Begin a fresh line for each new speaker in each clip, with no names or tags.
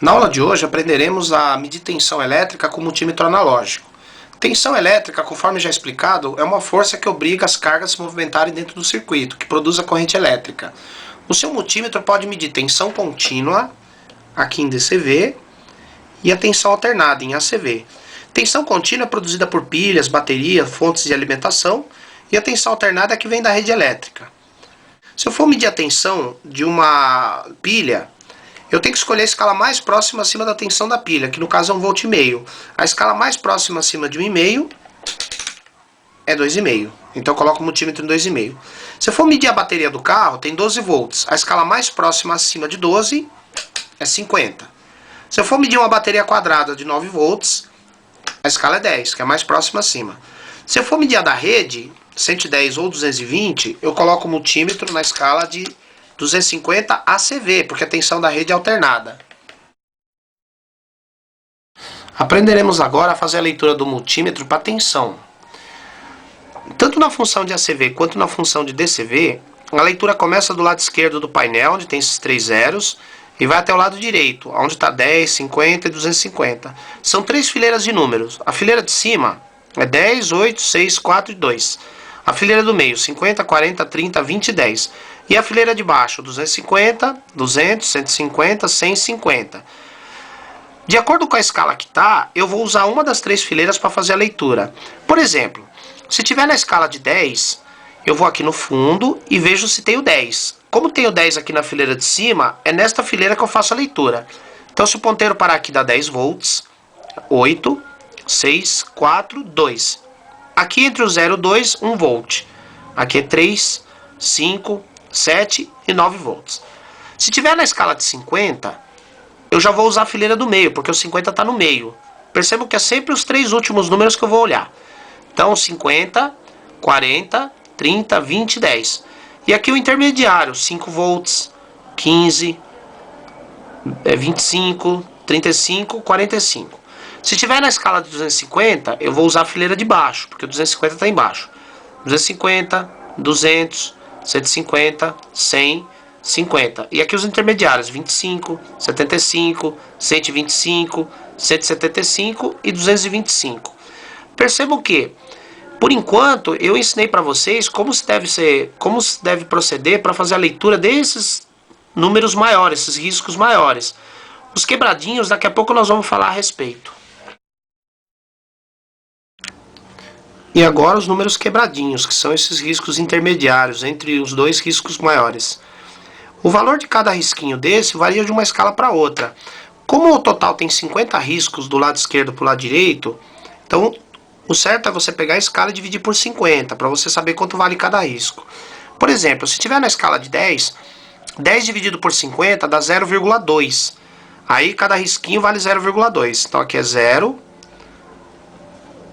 Na aula de hoje aprenderemos a medir tensão elétrica com multímetro analógico. Tensão elétrica, conforme já explicado, é uma força que obriga as cargas a se movimentarem dentro do circuito, que produz a corrente elétrica. O seu multímetro pode medir tensão contínua, aqui em DCV, e a tensão alternada, em ACV. Tensão contínua é produzida por pilhas, baterias, fontes de alimentação, e a tensão alternada é que vem da rede elétrica. Se eu for medir a tensão de uma pilha, eu tenho que escolher a escala mais próxima acima da tensão da pilha, que no caso é 1,5 V. A escala mais próxima acima de 1,5 é 2,5. Então eu coloco o multímetro em 2,5. Se eu for medir a bateria do carro, tem 12 volts. A escala mais próxima acima de 12 é 50. Se eu for medir uma bateria quadrada de 9 volts, a escala é 10, que é a mais próxima acima. Se eu for medir a da rede, 110 ou 220, eu coloco o multímetro na escala de 250 ACV, porque a tensão da rede é alternada. Aprenderemos agora a fazer a leitura do multímetro para tensão. Tanto na função de ACV quanto na função de DCV, a leitura começa do lado esquerdo do painel, onde tem esses 3 zeros, e vai até o lado direito, onde está 10, 50 e 250. São 3 fileiras de números. A fileira de cima é 10, 8, 6, 4 e 2. A fileira do meio, 50, 40, 30, 20 e 10. E a fileira de baixo, 250, 200, 150, 150. De acordo com a escala que está, eu vou usar uma das 3 fileiras para fazer a leitura. Por exemplo, se tiver na escala de 10, eu vou aqui no fundo e vejo se tem o 10. Como tem o 10 aqui na fileira de cima, é nesta fileira que eu faço a leitura. Então, se o ponteiro parar aqui dá 10 volts, 8, 6, 4, 2. Aqui entre o 0 e o 2, 1 volt. Aqui é 3, 5, 7 e 9 volts. Se tiver na escala de 50, eu já vou usar a fileira do meio, porque o 50 está no meio. Percebam que é sempre os 3 últimos números que eu vou olhar. Então, 50, 40, 30, 20 e 10. E aqui o intermediário, 5 volts, 15, 25, 35, 45. Se tiver na escala de 250, eu vou usar a fileira de baixo, porque o 250 está embaixo. 250, 200, 150, 100, 50. E aqui os intermediários, 25, 75, 125, 175 e 225. Percebam que, por enquanto, eu ensinei para vocês como se deve proceder para fazer a leitura desses números maiores, esses riscos maiores. Os quebradinhos, daqui a pouco nós vamos falar a respeito. E agora os números quebradinhos, que são esses riscos intermediários entre os 2 riscos maiores. O valor de cada risquinho desse varia de uma escala para outra. Como o total tem 50 riscos do lado esquerdo para o lado direito, então o certo é você pegar a escala e dividir por 50, para você saber quanto vale cada risco. Por exemplo, se tiver na escala de 10, 10 dividido por 50 dá 0,2. Aí cada risquinho vale 0,2. Então aqui é 0,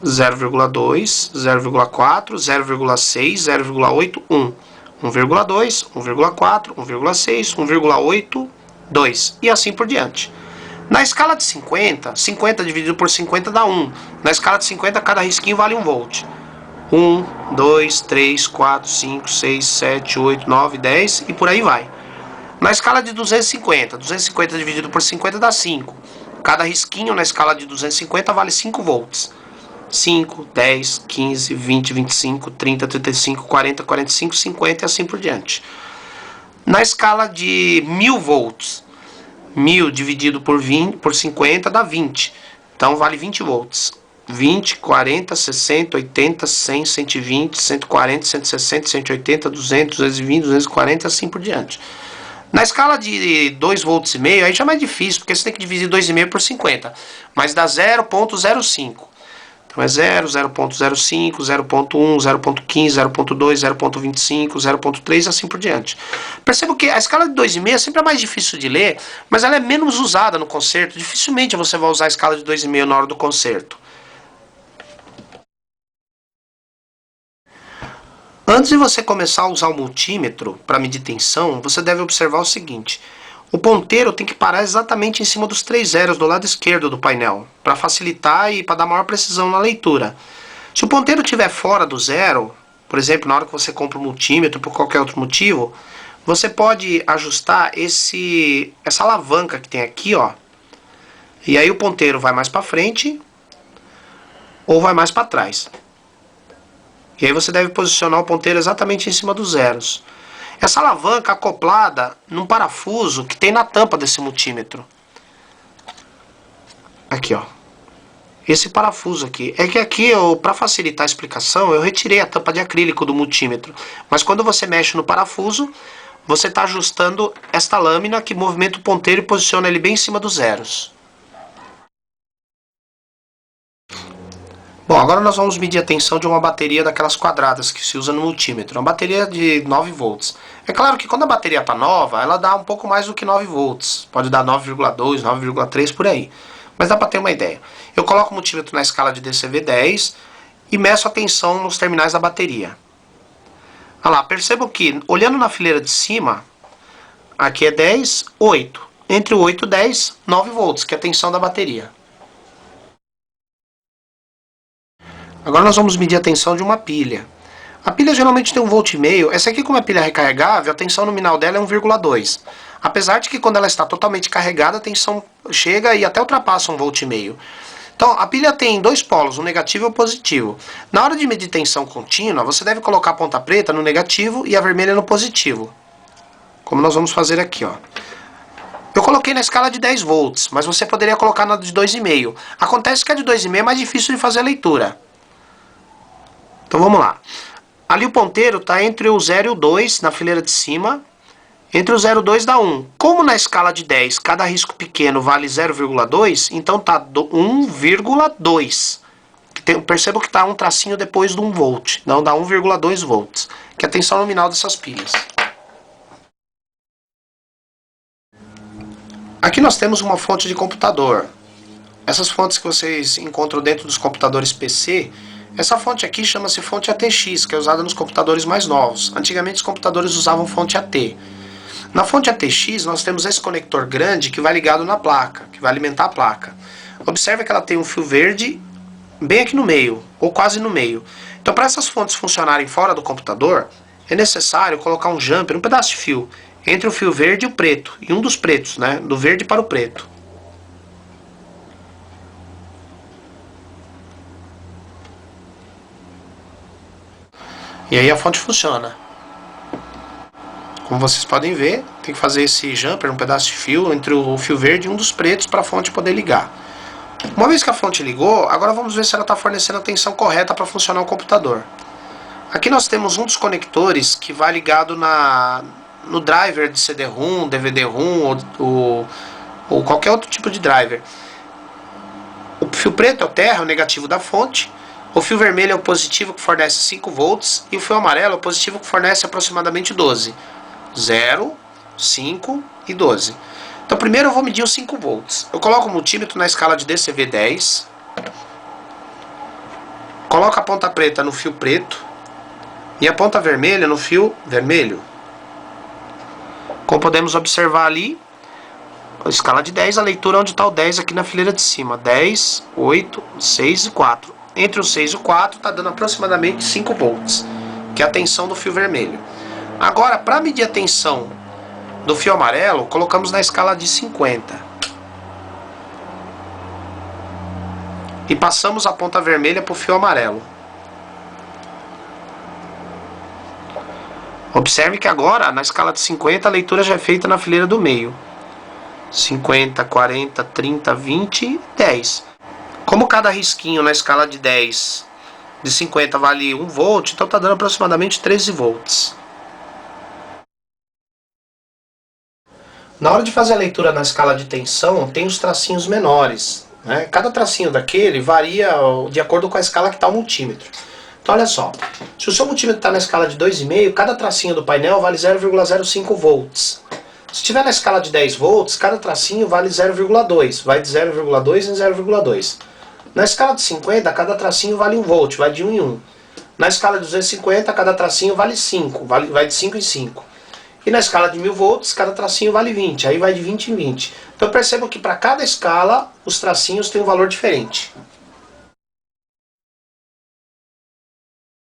0,2, 0,4, 0,6, 0,8, 1. 1,2, 1,4, 1,6, 1,8, 2. E assim por diante. Na escala de 50, 50 dividido por 50 dá 1. Na escala de 50, cada risquinho vale 1 volt. 1, 2, 3, 4, 5, 6, 7, 8, 9, 10 e por aí vai. Na escala de 250, 250 dividido por 50 dá 5. Cada risquinho na escala de 250 vale 5 volts. 5, 10, 15, 20, 25, 30, 35, 40, 45, 50 e assim por diante. Na escala de 1000 volts, 1000 dividido por 50 dá 20. Então vale 20 volts. 20, 40, 60, 80, 100, 120, 140, 160, 180, 200, 220, 240 e assim por diante. Na escala de 2 volts e meio, aí já é mais difícil, porque você tem que dividir 2,5 por 50. Mas dá 0,05. Então é 0, 0,05, 0,1, 0,15, 0,2, 0,25, 0,3 e assim por diante. Percebo que a escala de 2,5 é sempre a mais difícil de ler, mas ela é menos usada no concerto. Dificilmente você vai usar a escala de 2,5 na hora do concerto. Antes de você começar a usar o multímetro para medir tensão, você deve observar o seguinte. O ponteiro tem que parar exatamente em cima dos 3 zeros do lado esquerdo do painel, para facilitar e para dar maior precisão na leitura. Se o ponteiro estiver fora do zero, por exemplo, na hora que você compra um multímetro por qualquer outro motivo, você pode ajustar essa alavanca que tem aqui, ó, E aí o ponteiro vai mais para frente ou vai mais para trás. E aí você deve posicionar o ponteiro exatamente em cima dos zeros. Essa alavanca acoplada num parafuso que tem na tampa desse multímetro. Aqui, ó. Esse parafuso aqui. É que aqui, para facilitar a explicação, eu retirei a tampa de acrílico do multímetro. Mas quando você mexe no parafuso, você está ajustando esta lâmina que movimenta o ponteiro e posiciona ele bem em cima dos zeros. Bom, agora nós vamos medir a tensão de uma bateria daquelas quadradas que se usa no multímetro. Uma bateria de 9 volts. É claro que quando a bateria está nova, ela dá um pouco mais do que 9 volts. Pode dar 9,2, 9,3 por aí. Mas dá para ter uma ideia. Eu coloco o multímetro na escala de DCV10 e meço a tensão nos terminais da bateria. Olha lá, percebam que, olhando na fileira de cima, aqui é 10, 8. Entre o 8 e 10, 9 volts, que é a tensão da bateria. Agora nós vamos medir a tensão de uma pilha. A pilha geralmente tem 1,5 volt. Essa aqui, como é pilha recarregável, a tensão nominal dela é 1,2. Apesar de que quando ela está totalmente carregada, a tensão chega e até ultrapassa 1,5 volt. Então, a pilha tem dois polos, um negativo e um positivo. Na hora de medir tensão contínua, você deve colocar a ponta preta no negativo e a vermelha no positivo. Como nós vamos fazer aqui, ó. Eu coloquei na escala de 10 volts, mas você poderia colocar na de 2,5. Acontece que a de 2,5 é mais difícil de fazer a leitura. Então vamos lá. Ali o ponteiro está entre o 0 e o 2 na fileira de cima. Entre o 0 e o 2 dá 1. Como na escala de 10 cada risco pequeno vale 0,2, então está 1,2. Perceba que está um tracinho depois do 1 volt. Não dá 1,2 volts, que é a tensão nominal dessas pilhas. Aqui nós temos uma fonte de computador. Essas fontes que vocês encontram dentro dos computadores PC, essa fonte aqui chama-se fonte ATX, que é usada nos computadores mais novos. Antigamente os computadores usavam fonte AT. Na fonte ATX nós temos esse conector grande que vai ligado na placa, que vai alimentar a placa. Observe que ela tem um fio verde bem aqui no meio, ou quase no meio. Então, para essas fontes funcionarem fora do computador, é necessário colocar um jumper, um pedaço de fio, entre o fio verde e o preto, e um dos pretos, né, do verde para o preto. E aí a fonte funciona. Como vocês podem ver, tem que fazer esse jumper, um pedaço de fio, entre o fio verde e um dos pretos para a fonte poder ligar. Uma vez que a fonte ligou, agora vamos ver se ela está fornecendo a tensão correta para funcionar o computador. Aqui nós temos um dos conectores que vai ligado no driver de CD-ROM, DVD-ROM ou qualquer outro tipo de driver. O fio preto é o terra, é o negativo da fonte. O fio vermelho é o positivo, que fornece 5 volts. E o fio amarelo é o positivo, que fornece aproximadamente 12. 0, 5 e 12. Então primeiro eu vou medir os 5 volts. Eu coloco o multímetro na escala de DCV10. Coloco a ponta preta no fio preto. E a ponta vermelha no fio vermelho. Como podemos observar ali, a escala de 10, a leitura onde está o 10 aqui na fileira de cima. 10, 8, 6 e 4. Entre o 6 e o 4 está dando aproximadamente 5 volts, que é a tensão do fio vermelho. Agora, para medir a tensão do fio amarelo, colocamos na escala de 50. E passamos a ponta vermelha para o fio amarelo. Observe que agora, na escala de 50, a leitura já é feita na fileira do meio. 50, 40, 30, 20 e 10. Como cada risquinho na escala de 10, de 50 vale 1 volt, então está dando aproximadamente 13 volts. Na hora de fazer a leitura na escala de tensão, tem os tracinhos menores, né? Cada tracinho daquele varia de acordo com a escala que está o multímetro. Então olha só, se o seu multímetro está na escala de 2,5, cada tracinho do painel vale 0,05 volts. Se estiver na escala de 10 volts, cada tracinho vale 0,2, vai de 0,2 em 0,2. Na escala de 50, cada tracinho vale 1 volt, vai de 1 em 1. Na escala de 250, cada tracinho vale 5, vai de 5 em 5. E na escala de 1000 volts, cada tracinho vale 20, aí vai de 20 em 20. Então percebam que para cada escala, os tracinhos têm um valor diferente.